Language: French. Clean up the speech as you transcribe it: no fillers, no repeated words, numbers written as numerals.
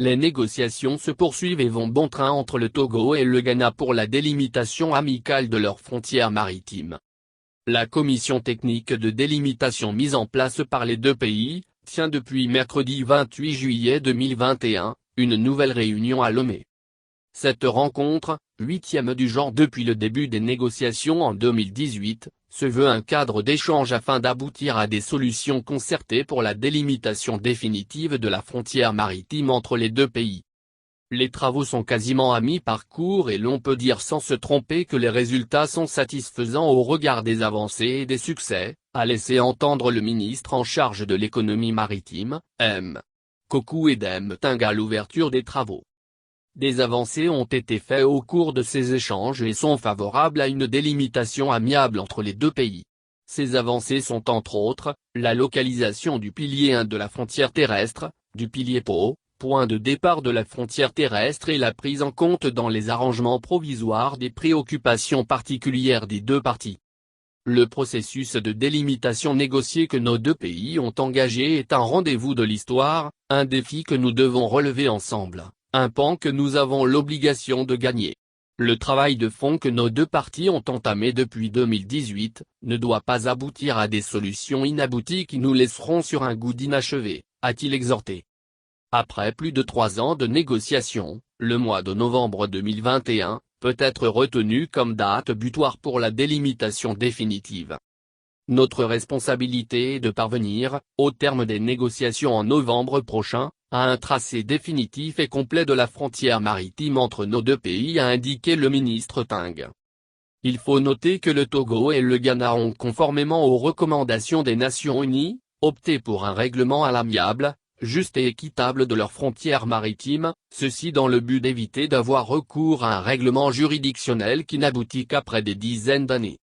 Les négociations se poursuivent et vont bon train entre le Togo et le Ghana pour la délimitation amicale de leurs frontières maritimes. La commission technique de délimitation mise en place par les deux pays, tient depuis mercredi 28 juillet 2021, une nouvelle réunion à Lomé. Cette rencontre, 8e du genre depuis le début des négociations en 2018, se veut un cadre d'échange afin d'aboutir à des solutions concertées pour la délimitation définitive de la frontière maritime entre les deux pays. Les travaux sont quasiment à mi-parcours et l'on peut dire sans se tromper que les résultats sont satisfaisants au regard des avancées et des succès, a laissé entendre le ministre en charge de l'économie maritime, M. Kokou Edem Ting à l'ouverture des travaux. Des avancées ont été faites au cours de ces échanges et sont favorables à une délimitation amiable entre les deux pays. Ces avancées sont entre autres, la localisation du pilier 1 de la frontière terrestre, du pilier Po, point de départ de la frontière terrestre et la prise en compte dans les arrangements provisoires des préoccupations particulières des deux parties. Le processus de délimitation négocié que nos deux pays ont engagé est un rendez-vous de l'histoire, un défi que nous devons relever ensemble. Un pan que nous avons l'obligation de gagner. Le travail de fond que nos deux parties ont entamé depuis 2018, ne doit pas aboutir à des solutions inabouties qui nous laisseront sur un goût d'inachevé, a-t-il exhorté. Après plus de 3 ans de négociations, le mois de novembre 2021, peut être retenu comme date butoir pour la délimitation définitive. Notre responsabilité est de parvenir, au terme des négociations en novembre prochain, à un tracé définitif et complet de la frontière maritime entre nos deux pays, a indiqué le ministre Ting. Il faut noter que le Togo et le Ghana ont, conformément aux recommandations des Nations Unies, opté pour un règlement à l'amiable, juste et équitable de leurs frontières maritimes, ceci dans le but d'éviter d'avoir recours à un règlement juridictionnel qui n'aboutit qu'après des dizaines d'années.